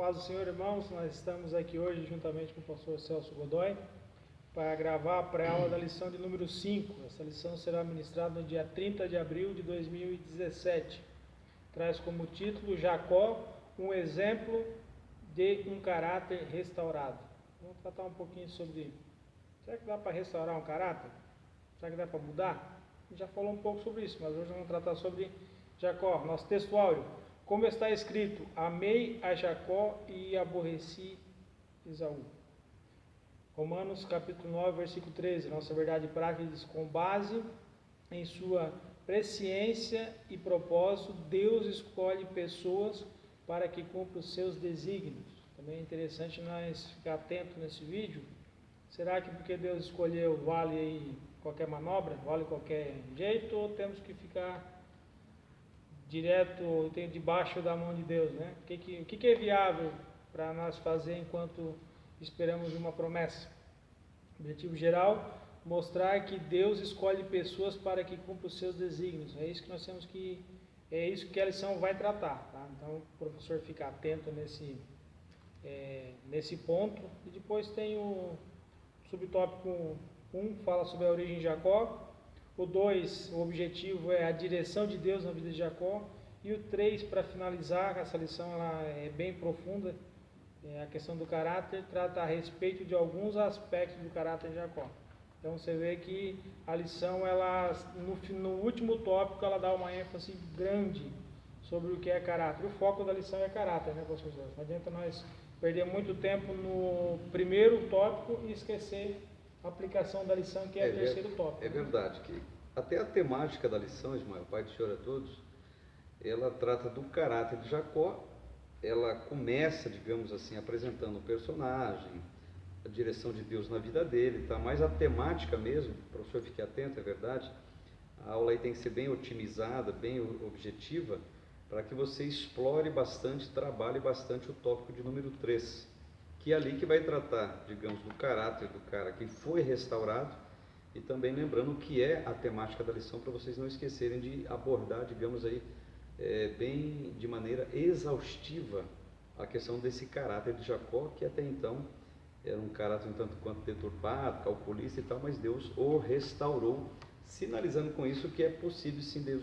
paz do Senhor, irmãos, nós estamos aqui hoje juntamente com o pastor Celso Godoy para gravar a pré-aula da lição de número 5. Essa lição será ministrada no dia 30 de abril de 2017. Traz como título Jacó, um exemplo de um caráter restaurado. Vamos tratar um pouquinho sobre, será que dá para restaurar um caráter? Será que dá para mudar? A gente já falou um pouco sobre isso, mas hoje vamos tratar sobre Jacó. Nosso texto áureo. Como está escrito, amei a Jacó e aborreci Esaú. Romanos capítulo 9, versículo 13. Nossa verdade prática diz, com base em sua presciência e propósito, Deus escolhe pessoas para que cumpram os seus desígnios. Também é interessante nós ficar atento nesse vídeo. Será que porque Deus escolheu vale aí qualquer manobra, vale qualquer jeito, ou temos que ficar direto, debaixo da mão de Deus, né? O que é viável para nós fazer enquanto esperamos uma promessa? Objetivo geral, mostrar que Deus escolhe pessoas para que cumpram os seus desígnios. É isso que nós temos que, é isso que a lição vai tratar, tá? Então, o professor fica atento nesse ponto. E depois tem o subtópico 1, fala sobre a origem de Jacó. O 2, o objetivo é a direção de Deus na vida de Jacó. E o 3, para finalizar, essa lição ela é bem profunda, a questão do caráter, trata a respeito de alguns aspectos do caráter de Jacó. Então você vê que a lição, ela, no último tópico, ela dá uma ênfase grande sobre o que é caráter. O foco da lição é caráter, né, professor? Não adianta nós perder muito tempo no primeiro tópico e esquecer a aplicação da lição, que é o terceiro tópico. É verdade que até a temática da lição, Ismael, Pai do Senhor a todos, ela trata do caráter de Jacó. Ela começa, digamos assim, apresentando o personagem, a direção de Deus na vida dele, tá? Mas a temática mesmo, o professor fique atento, é verdade, a aula aí tem que ser bem otimizada, bem objetiva, para que você explore bastante, trabalhe bastante o tópico de número 3, que é ali que vai tratar, digamos, do caráter do cara que foi restaurado, e também lembrando o que é a temática da lição, para vocês não esquecerem de abordar, digamos aí, bem de maneira exaustiva a questão desse caráter de Jacó, que até então era um caráter um tanto quanto deturpado, calculista e tal, mas Deus o restaurou, sinalizando com isso que é possível sim Deus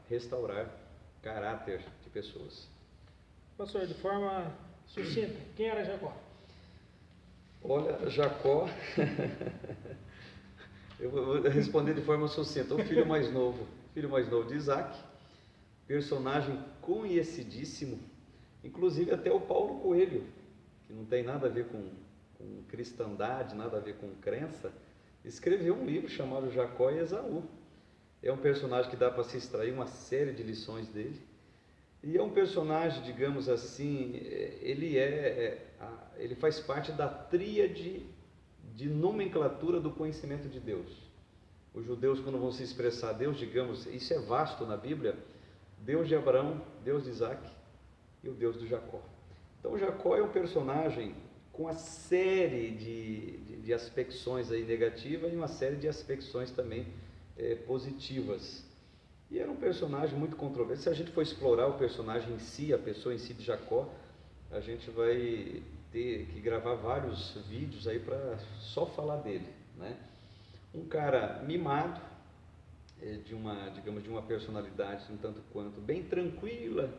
restaurar caráter de pessoas. Pastor, de forma sucinta, quem era Jacó? Olha, Jacó, eu vou responder de forma sucinta, o filho mais novo de Isaac, personagem conhecidíssimo, inclusive até o Paulo Coelho, que não tem nada a ver com cristandade, nada a ver com crença, escreveu um livro chamado Jacó e Esaú. É um personagem que dá para se extrair uma série de lições dele, e é um personagem, digamos assim, ele faz parte da tríade de nomenclatura do conhecimento de Deus. Os judeus, quando vão se expressar a Deus, digamos, isso é vasto na Bíblia, Deus de Abraão, Deus de Isaac e o Deus de Jacó. Então Jacó é um personagem com uma série de aspecções aí negativas e uma série de aspecções também positivas. E era um personagem muito controverso. Se a gente for explorar o personagem em si, a pessoa em si de Jacó, a gente vai ter que gravar vários vídeos aí para só falar dele, né? Um cara mimado, de uma personalidade um tanto quanto bem tranquila,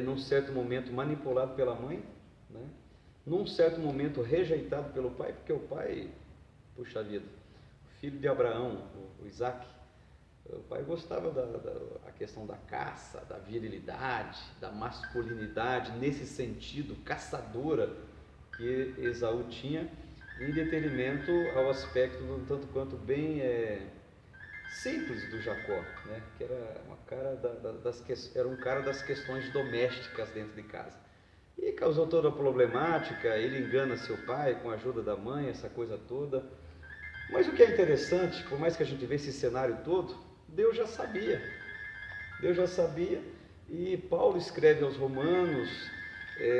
num certo momento manipulado pela mãe, né? Num certo momento rejeitado pelo pai, porque o pai, puxa vida, o filho de Abraão, o Isaac, o pai gostava da questão da caça, da virilidade, da masculinidade, nesse sentido, caçadora que Esaú tinha, em detrimento ao aspecto um tanto quanto bem simples do Jacó, né? Que era um cara das questões domésticas dentro de casa. E causou toda a problemática, ele engana seu pai com a ajuda da mãe, essa coisa toda. Mas o que é interessante, por mais que a gente veja esse cenário todo, Deus já sabia, e Paulo escreve aos Romanos,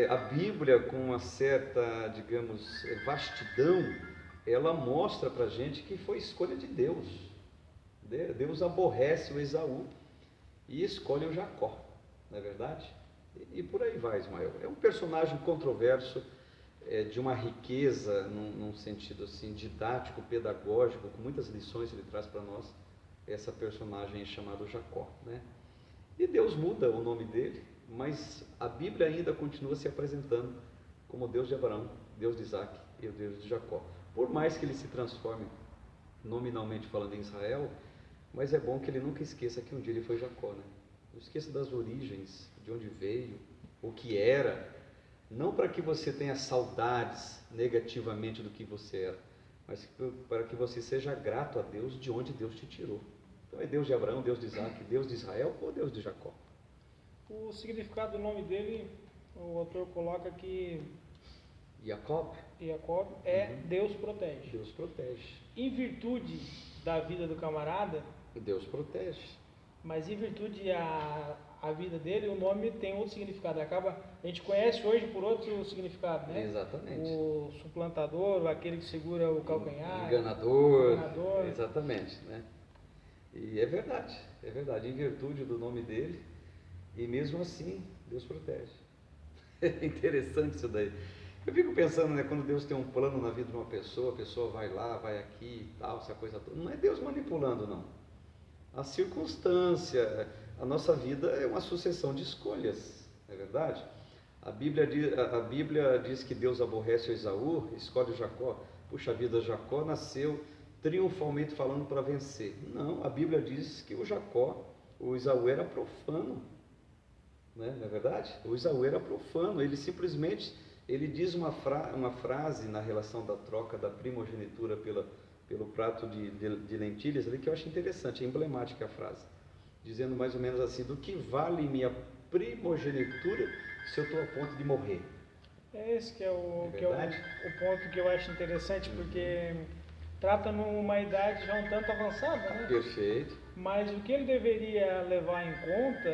a Bíblia com uma certa, digamos, vastidão, ela mostra para a gente que foi escolha de Deus. Deus aborrece o Esaú e escolhe o Jacó, não é verdade? E por aí vai, Ismael. É um personagem controverso, de uma riqueza, num sentido assim, didático, pedagógico, com muitas lições ele traz para nós, essa personagem chamada Jacó, né? E Deus muda o nome dele, mas a Bíblia ainda continua se apresentando como Deus de Abraão, Deus de Isaac e o Deus de Jacó. Por mais que ele se transforme nominalmente falando em Israel, mas é bom que ele nunca esqueça que um dia ele foi Jacó, né? Não esqueça das origens, de onde veio, o que era, não para que você tenha saudades negativamente do que você era, mas para que você seja grato a Deus de onde Deus te tirou. Então é Deus de Abraão, Deus de Isaac, Deus de Israel ou Deus de Jacó? O significado do nome dele, o autor coloca que Jacob é Deus protege. Deus protege. Em virtude da vida do camarada, Deus protege. mas em virtude a vida dele, o nome tem outro significado. A gente conhece hoje por outro significado, né? Exatamente. O suplantador, aquele que segura o calcanhar. Enganador. Exatamente, né? E é verdade. Em virtude do nome dele, e mesmo assim, Deus protege. É interessante isso daí. Eu fico pensando, né, quando Deus tem um plano na vida de uma pessoa, a pessoa vai lá, vai aqui e tal, essa coisa toda. Não é Deus manipulando, não. A circunstância, a nossa vida é uma sucessão de escolhas, não é verdade? A Bíblia diz que Deus aborrece o Esaú, escolhe o Jacó. Puxa vida, Jacó nasceu triunfalmente falando para vencer. Não, a Bíblia diz que o Esaú era profano, né? Não é verdade? O Esaú era profano, ele diz uma frase na relação da troca da primogenitura pelo prato de lentilhas ali, que eu acho interessante, é emblemática a frase, dizendo mais ou menos assim: do que vale minha primogenitura se eu estou a ponto de morrer? É esse que é o ponto que eu acho interessante, porque trata numa idade já um tanto avançada, né? Perfeito. Mas o que ele deveria levar em conta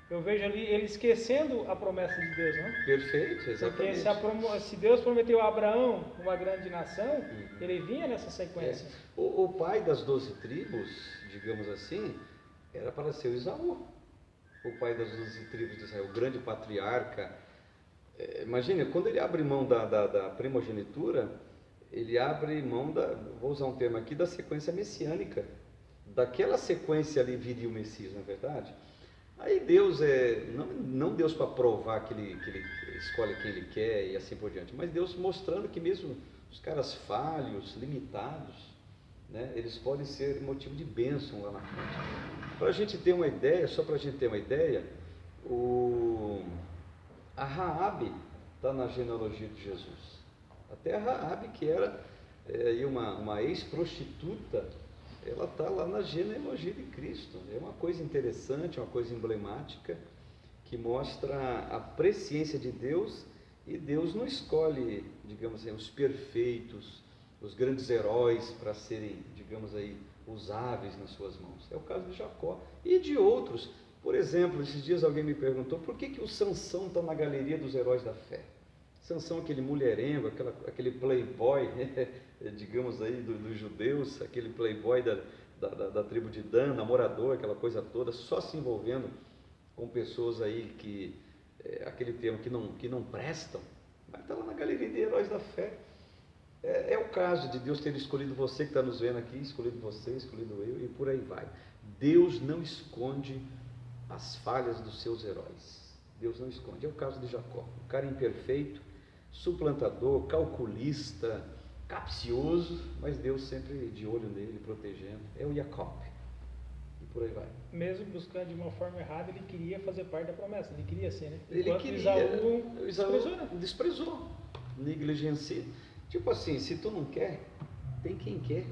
eu vejo ali ele esquecendo a promessa de Deus, né? Perfeito, exatamente. Porque se Deus prometeu a Abraão uma grande nação, ele vinha nessa sequência. O pai das 12 tribos, digamos assim, era para ser o Esaú. O pai das 12 tribos de Israel, o grande patriarca. Imagine, quando ele abre mão da primogenitura, ele abre mão vou usar um termo aqui, da sequência messiânica. Daquela sequência ali viria o Messias, não é verdade? Aí Deus não Deus para provar que ele escolhe quem ele quer e assim por diante, mas Deus mostrando que mesmo os caras falhos, limitados, né, eles podem ser motivo de bênção lá na frente. Para a gente ter uma ideia, a Raabe está na genealogia de Jesus. Até a Raabe, que era uma ex-prostituta, ela está lá na genealogia de Cristo. É uma coisa interessante, uma coisa emblemática, que mostra a presciência de Deus, e Deus não escolhe, digamos assim, os perfeitos, os grandes heróis para serem, digamos aí, usáveis nas suas mãos. É o caso de Jacó e de outros. Por exemplo, esses dias alguém me perguntou por que o Sansão está na galeria dos heróis da fé. Sansão, aquele mulherengo, aquele playboy, digamos aí, dos judeus, aquele playboy da tribo de Dan, namorador, aquela coisa toda, só se envolvendo com pessoas aí aquele termo que não prestam, mas está lá na galeria de heróis da fé. É o caso de Deus ter escolhido você que está nos vendo aqui, escolhido você, escolhido eu, e por aí vai. Deus não esconde as falhas dos seus heróis. Deus não esconde. É o caso de Jacó, um cara imperfeito, suplantador, calculista, capcioso, mas Deus sempre de olho nele, protegendo. É o Jacob. E por aí vai. Mesmo buscando de uma forma errada, ele queria fazer parte da promessa, ele queria ser, né? Enquanto Esaú desprezou, negligencia. Tipo assim, se tu não quer, tem quem quer.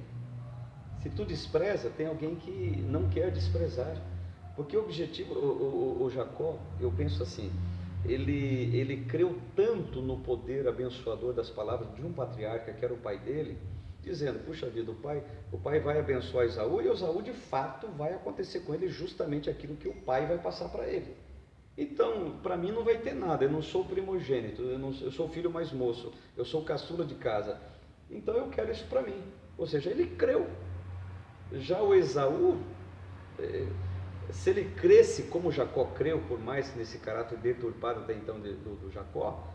Se tu despreza, tem alguém que não quer desprezar. Porque o objetivo, o Jacó, eu penso assim, ele creu tanto no poder abençoador das palavras de um patriarca, que era o pai dele, dizendo: puxa vida, o pai vai abençoar Esaú, e Esaú de fato vai acontecer com ele justamente aquilo que o pai vai passar para ele. Então, para mim não vai ter nada, eu não sou primogênito, eu sou o filho mais moço, eu sou o caçula de casa, então eu quero isso para mim. Ou seja, ele creu. Já o Esaú, Se ele cresce como Jacó creu, por mais nesse caráter deturpado até então do Jacó,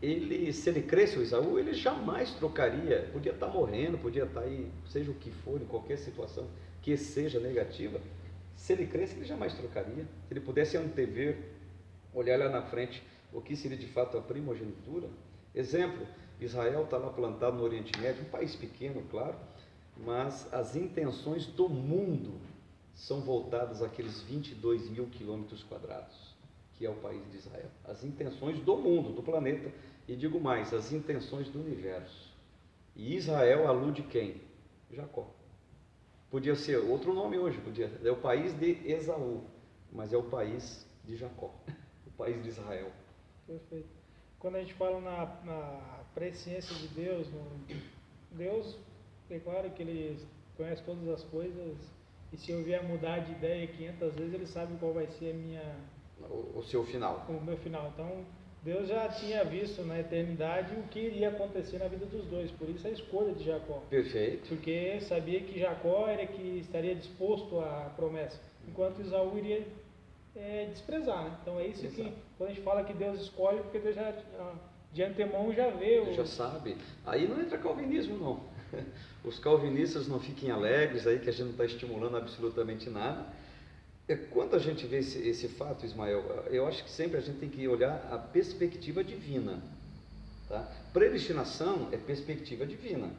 se ele cresce, o Esaú, ele jamais trocaria, podia estar morrendo, podia estar aí, seja o que for, em qualquer situação que seja negativa, se ele cresce, ele jamais trocaria. Se ele pudesse antever, olhar lá na frente, o que seria de fato a primogenitura. Exemplo, Israel está lá plantado no Oriente Médio, um país pequeno, claro, mas as intenções do mundo são voltadas àqueles 22 mil quilômetros quadrados, que é o país de Israel. As intenções do mundo, do planeta, e digo mais, as intenções do universo. E Israel alude quem? Jacó. Podia ser outro nome hoje, é o país de Esaú, mas é o país de Jacó, o país de Israel. Perfeito. Quando a gente fala na presciência de Deus, Deus, é claro que Ele conhece todas as coisas, e se eu vier mudar de ideia 500 vezes, Ele sabe qual vai ser o seu final. O meu final. Então, Deus já tinha visto na eternidade o que iria acontecer na vida dos dois, por isso a escolha de Jacó. Perfeito. Porque sabia que Jacó era que estaria disposto à promessa, enquanto Esaú iria desprezar, né? Então é isso. Exato. Que quando a gente fala que Deus escolhe, porque Deus já de antemão já vê. Já sabe. Aí não entra calvinismo, não. Os calvinistas não fiquem alegres aí que a gente não está estimulando absolutamente nada. Quando a gente vê esse fato, Ismael, eu acho que sempre a gente tem que olhar a perspectiva divina. Tá? Predestinação é perspectiva divina.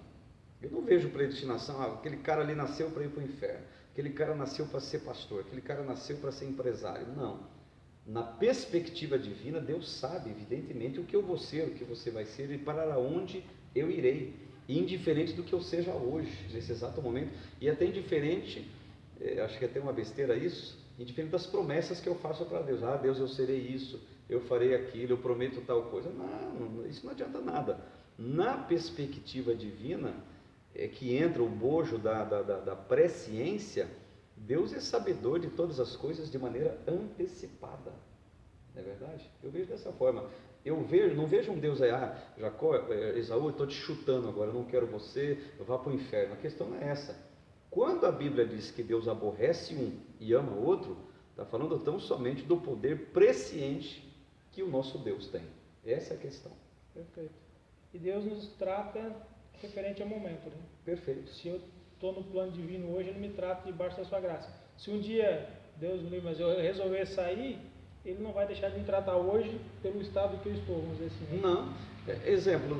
Eu não vejo predestinação, aquele cara ali nasceu para ir para o inferno, aquele cara nasceu para ser pastor, aquele cara nasceu para ser empresário. Não. Na perspectiva divina, Deus sabe, evidentemente, o que eu vou ser, o que você vai ser e para onde eu irei. Indiferente do que eu seja hoje, nesse exato momento, e até indiferente, acho que é até uma besteira isso, indiferente das promessas que eu faço para Deus. Deus, eu serei isso, eu farei aquilo, eu prometo tal coisa. Não, isso não adianta nada. Na perspectiva divina, é que entra o bojo da presciência. Deus é sabedor de todas as coisas de maneira antecipada. Não é verdade? Eu vejo dessa forma. Não vejo um Deus aí, Jacó, Esaú, eu estou te chutando agora, eu não quero você, vá para o inferno. A questão não é essa. Quando a Bíblia diz que Deus aborrece um e ama o outro, está falando tão somente do poder presciente que o nosso Deus tem. Essa é a questão. Perfeito. E Deus nos trata referente ao momento, né? Perfeito. Se eu estou no plano divino hoje, Ele me trata debaixo da sua graça. Se um dia, Deus me livre, mas eu resolver sair, Ele não vai deixar de me tratar hoje pelo estado que eu estou, vamos dizer assim. Né? Não. Exemplo,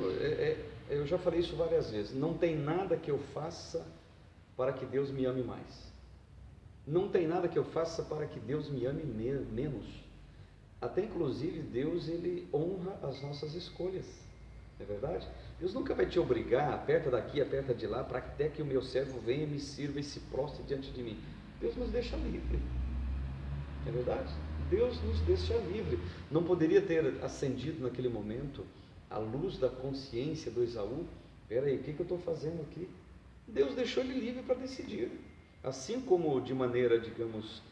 eu já falei isso várias vezes. Não tem nada que eu faça para que Deus me ame mais. Não tem nada que eu faça para que Deus me ame menos. Até inclusive Deus, Ele honra as nossas escolhas. Não é verdade? Deus nunca vai te obrigar, aperta daqui, aperta de lá, para até que o meu servo venha, me sirva e se prostre diante de mim. Deus nos deixa livre. Não é verdade? Deus nos deixa livre. Não poderia ter acendido naquele momento a luz da consciência do Esaú? Espera aí, o que eu estou fazendo aqui? Deus deixou ele livre para decidir. Assim como de maneira, digamos,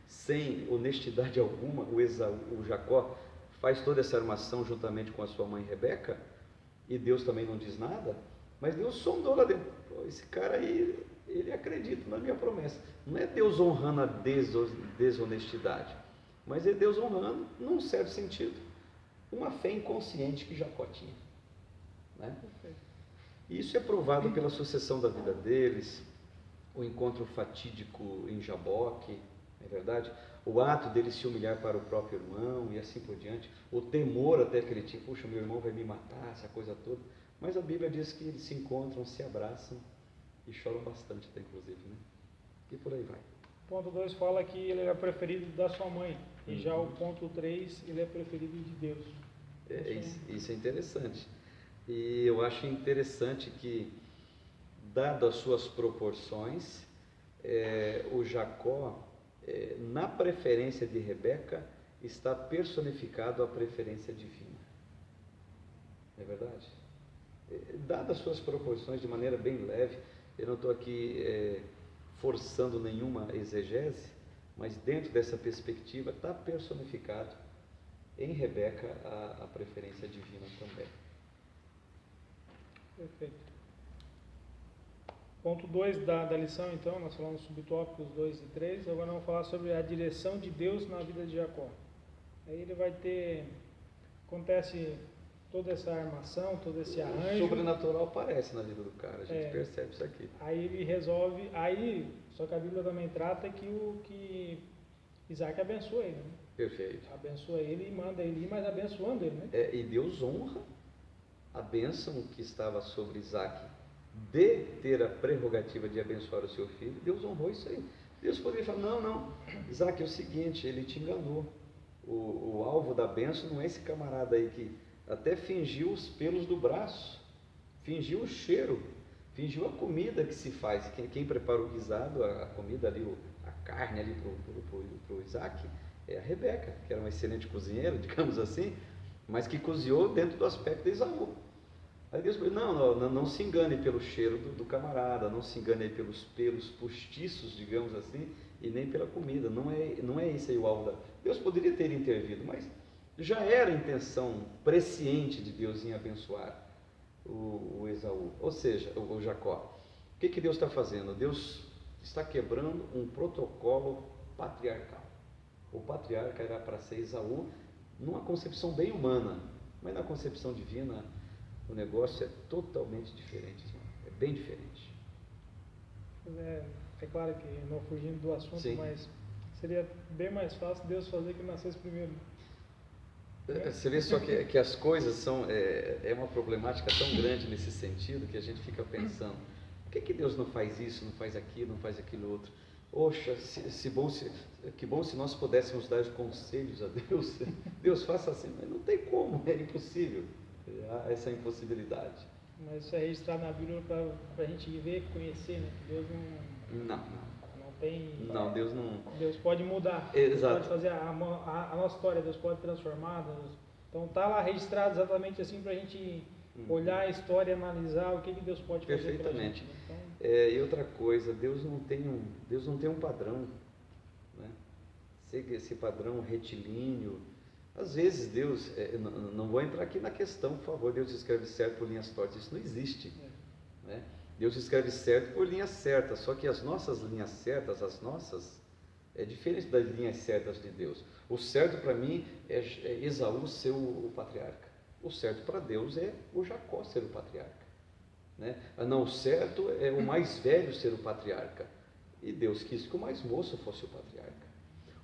sem honestidade alguma, o Jacó faz toda essa armação juntamente com a sua mãe Rebeca, e Deus também não diz nada, mas Deus sondou lá dentro. Esse cara aí, ele acredita na minha promessa. Não é Deus honrando a desonestidade, mas é Deus honrando, num certo sentido, uma fé inconsciente que Jacó tinha. Né? E isso é provado pela sucessão da vida deles, o encontro fatídico em Jaboque, não é verdade? O ato dele se humilhar para o próprio irmão e assim por diante, o temor até que ele tinha, puxa, meu irmão vai me matar, essa coisa toda. Mas a Bíblia diz que eles se encontram, se abraçam e choram bastante até inclusive, né? E por aí vai. Ponto 2 fala que ele era preferido da sua mãe, e já o ponto 3, ele é preferido de Deus. Isso é interessante. E eu acho interessante que, dado as suas proporções, o Jacó, na preferência de Rebeca, está personificado a preferência divina. Não é verdade? Dadas as suas proporções de maneira bem leve, eu não estou aqui forçando nenhuma exegese, mas dentro dessa perspectiva está personificado em Rebeca a preferência divina também. Perfeito. Ponto 2 da lição, então, nós falamos subtópicos 2 e 3, agora vamos falar sobre a direção de Deus na vida de Jacó. Aí ele vai ter, acontece toda essa armação, todo esse O arranjo. sobrenatural aparece na vida do cara, a gente percebe isso aqui. Aí ele resolve, só que a Bíblia também trata que Isaac abençoa ele, né? Perfeito. Abençoa ele e manda ele ir, mas abençoando ele, né? E Deus honra a bênção que estava sobre Isaac de ter a prerrogativa de abençoar o seu filho. Deus honrou isso aí. Deus poderia falar, não, Isaac, é o seguinte, ele te enganou. O alvo da bênção não é esse camarada aí que até fingiu os pelos do braço, fingiu o cheiro, fingiu a comida que se faz. Quem prepara o guisado, a comida ali, a carne ali para o Isaac, é a Rebeca, que era uma excelente cozinheira, digamos assim, mas que cozinhou dentro do aspecto de Esaú. Aí Deus falou, não se engane pelo cheiro do camarada, não se engane pelos pelos postiços, digamos assim, e nem pela comida, não é esse aí o alvo da... Deus poderia ter intervido, mas já era a intenção presciente de Deus em abençoar o Esaú, ou seja, o Jacó. O que Deus está fazendo? Deus está quebrando um protocolo patriarcal. O patriarca era para ser Esaú, numa concepção bem humana, mas na concepção divina o negócio é totalmente diferente, é bem diferente. É claro que não fugindo do assunto, sim, mas seria bem mais fácil Deus fazer que nascesse primeiro. Você vê só que as coisas são, é uma problemática tão grande nesse sentido que a gente fica pensando, por que Deus não faz isso, não faz aquilo, não faz aquilo outro? Poxa, que bom se nós pudéssemos dar os conselhos a Deus. Deus faça assim, mas não tem como, é impossível. Há essa impossibilidade. Mas isso é registrado na Bíblia para a gente ver, conhecer, né? Que Deus não tem... Não, Deus não... Deus pode mudar. Exato. Deus pode fazer a nossa história, Deus pode transformar. Então está lá registrado exatamente assim para a gente olhar a história, analisar o que Deus pode fazer. Perfeitamente. Então, e outra coisa, Deus não tem um padrão, né? Esse padrão retilíneo. Às vezes Deus, não vou entrar aqui na questão, por favor, Deus escreve certo por linhas tortas, isso não existe. Né? Deus escreve certo por linhas certas, só que as nossas linhas certas, é diferente das linhas certas de Deus. O certo para mim é Esaú ser o patriarca. O certo para Deus é o Jacó ser o patriarca. Né? Não, o certo é o mais velho ser o patriarca. E Deus quis que o mais moço fosse o patriarca.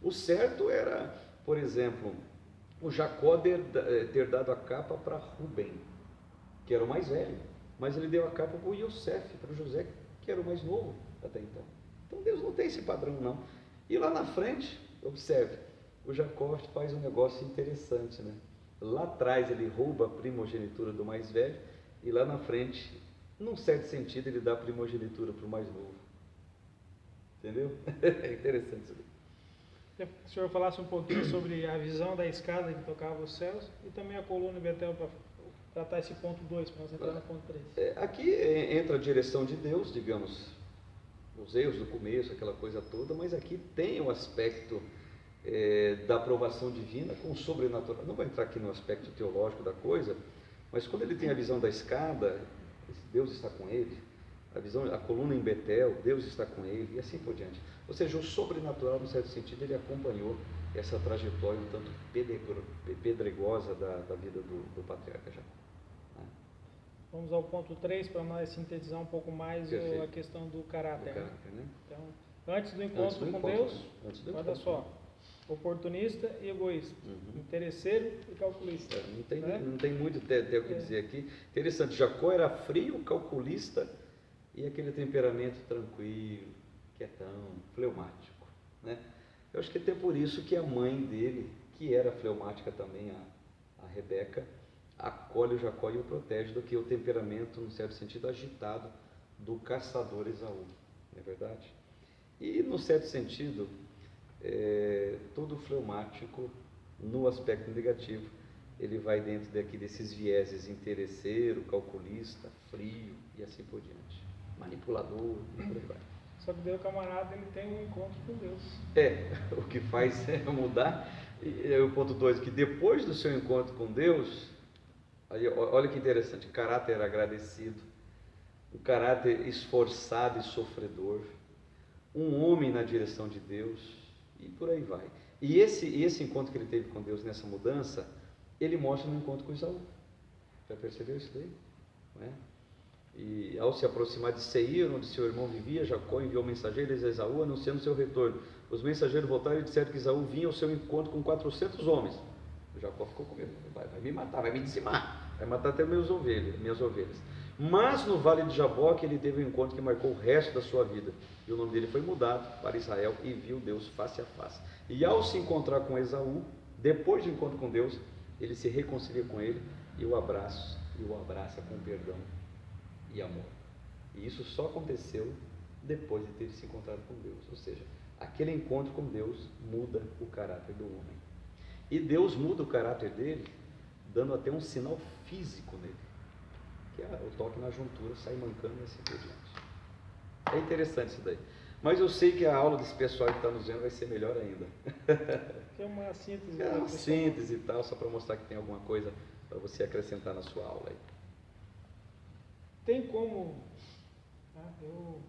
O certo era, por exemplo, o Jacó ter dado a capa para Rubem, que era o mais velho, mas ele deu a capa para o Yosef, para o José, que era o mais novo até então. Então Deus não tem esse padrão não. E lá na frente, observe, o Jacó faz um negócio interessante, né? Lá atrás ele rouba a primogenitura do mais velho, e lá na frente, num certo sentido, ele dá a primogenitura para o mais novo. Entendeu? É interessante isso aí. Que o senhor falasse um pouquinho sobre a visão da escada que tocava os céus e também a coluna em Betel para tratar esse ponto 2, para nós entrar no ponto 3. Aqui entra a direção de Deus, digamos, os erros do começo, aquela coisa toda, mas aqui tem o aspecto da aprovação divina com o sobrenatural. Não vou entrar aqui no aspecto teológico da coisa, mas quando ele tem a visão da escada, Deus está com ele. A coluna em Betel, Deus está com ele, e assim por diante. Ou seja, o sobrenatural, no certo sentido, ele acompanhou essa trajetória um tanto pedregosa da vida do patriarca Jacó. Né? Vamos ao ponto 3 para nós sintetizar um pouco mais a questão do caráter. Né? Então, antes do encontro com Deus, olha só, oportunista e egoísta, interesseiro e calculista. Não tem muito o que dizer aqui. Interessante, Jacó era frio, calculista, e aquele temperamento tranquilo, quietão, fleumático, né? Eu acho que até por isso que a mãe dele, que era fleumática também, a Rebeca, acolhe o Jacó e o protege do que o temperamento, no certo sentido, agitado do caçador Esaú, não é verdade? E, no certo sentido, todo fleumático, no aspecto negativo, ele vai dentro desses vieses interesseiro, calculista, frio e assim por diante. Manipulador, e por aí vai. Só que daí o camarada ele tem um encontro com Deus. O que faz é mudar. E o ponto 2, que depois do seu encontro com Deus, aí, olha que interessante, caráter agradecido, um caráter esforçado e sofredor, um homem na direção de Deus, e por aí vai. E esse encontro que ele teve com Deus nessa mudança, ele mostra no encontro com Esaú. Já percebeu isso daí? Não é? E ao se aproximar de Seir, onde seu irmão vivia, Jacó enviou mensageiros a Esaú anunciando seu retorno. Os mensageiros voltaram e disseram que Esaú vinha ao seu encontro com 400 homens. O Jacó ficou com medo, vai me matar, vai me dizimar, vai matar até minhas ovelhas. Mas no vale de Jaboque ele teve um encontro que marcou o resto da sua vida. E o nome dele foi mudado para Israel e viu Deus face a face. E ao se encontrar com Esaú, depois do encontro com Deus, ele se reconcilia com ele e o abraça com perdão e amor. E isso só aconteceu depois de ter se encontrado com Deus. Ou seja, aquele encontro com Deus muda o caráter do homem. E Deus muda o caráter dele, dando até um sinal físico nele, que é o toque na juntura, sai mancando e assim por diante. É interessante isso daí. Mas eu sei que a aula desse pessoal que está nos vendo vai ser melhor ainda. É uma síntese. É uma síntese e tal, só para mostrar que tem alguma coisa para você acrescentar na sua aula aí. Tem como... eu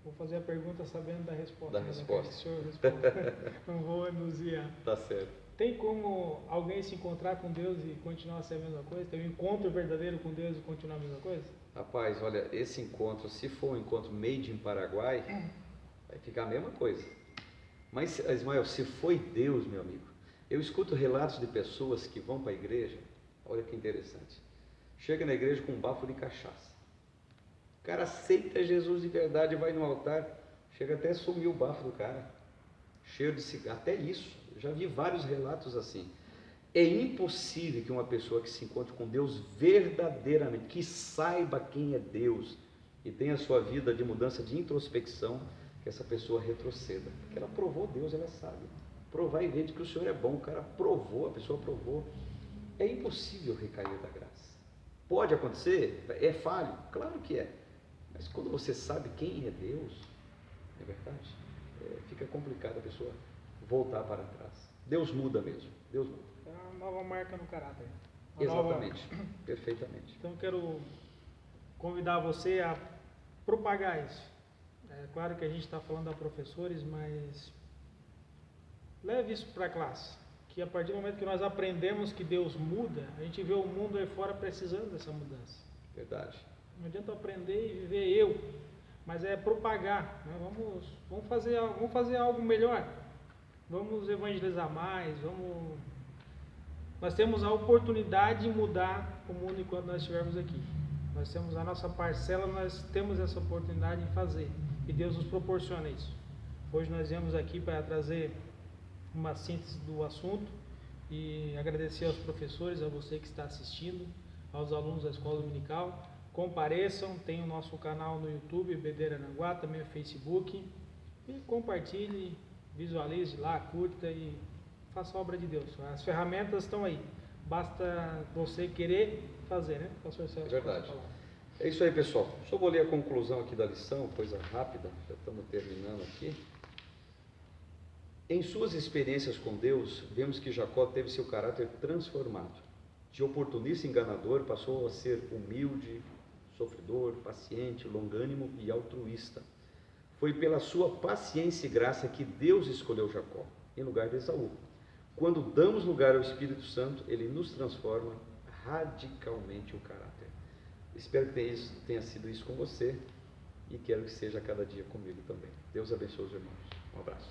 vou fazer a pergunta sabendo da resposta. Da resposta. O senhor responde. Não vou anunciar. Tá certo. Tem como alguém se encontrar com Deus e continuar a ser a mesma coisa? Ter um encontro verdadeiro com Deus e continuar a mesma coisa? Rapaz, olha, esse encontro, se for um encontro made in Paraguai, vai ficar a mesma coisa. Mas, Ismael, se foi Deus, meu amigo, eu escuto relatos de pessoas que vão para a igreja, olha que interessante, chega na igreja com um bafo de cachaça. O cara aceita Jesus de verdade, vai no altar, chega até a sumir o bafo do cara, cheiro de cigarro, até isso, eu já vi vários relatos assim. É impossível que uma pessoa que se encontre com Deus verdadeiramente, que saiba quem é Deus e tenha a sua vida de mudança de introspecção, que essa pessoa retroceda, porque ela provou Deus, ela sabe, provar e ver de que o Senhor é bom, o cara provou, a pessoa provou. É impossível recair da graça. Pode acontecer? É falho? Claro que é. Mas quando você sabe quem é Deus, é verdade, fica complicado a pessoa voltar para trás. Deus muda mesmo, Deus muda. É uma nova marca no caráter. Exatamente, perfeitamente. Então eu quero convidar você a propagar isso. É claro que a gente está falando a professores, mas leve isso para a classe. Que a partir do momento que nós aprendemos que Deus muda, a gente vê o mundo aí fora precisando dessa mudança. Verdade. Não adianta aprender e viver eu, mas é propagar. Né? Vamos fazer algo melhor. Vamos evangelizar mais. Nós temos a oportunidade de mudar o mundo enquanto nós estivermos aqui. Nós temos a nossa parcela, nós temos essa oportunidade de fazer. E Deus nos proporciona isso. Hoje nós viemos aqui para trazer uma síntese do assunto e agradecer aos professores, a você que está assistindo, aos alunos da Escola Dominical. Compareçam, tem o nosso canal no YouTube, BD Aranaguá, também o Facebook. E compartilhe, visualize lá, curta e faça a obra de Deus. As ferramentas estão aí. Basta você querer fazer, né? Pastor Celso, é verdade. É isso aí, pessoal. Só vou ler a conclusão aqui da lição, coisa rápida, já estamos terminando aqui. Em suas experiências com Deus, vemos que Jacó teve seu caráter transformado. De oportunista e enganador, passou a ser humilde, sofredor, paciente, longânimo e altruísta. Foi pela sua paciência e graça que Deus escolheu Jacó, em lugar de Esaú. Quando damos lugar ao Espírito Santo, ele nos transforma radicalmente o caráter. Espero que tenha sido isso com você e quero que seja cada dia comigo também. Deus abençoe os irmãos. Um abraço.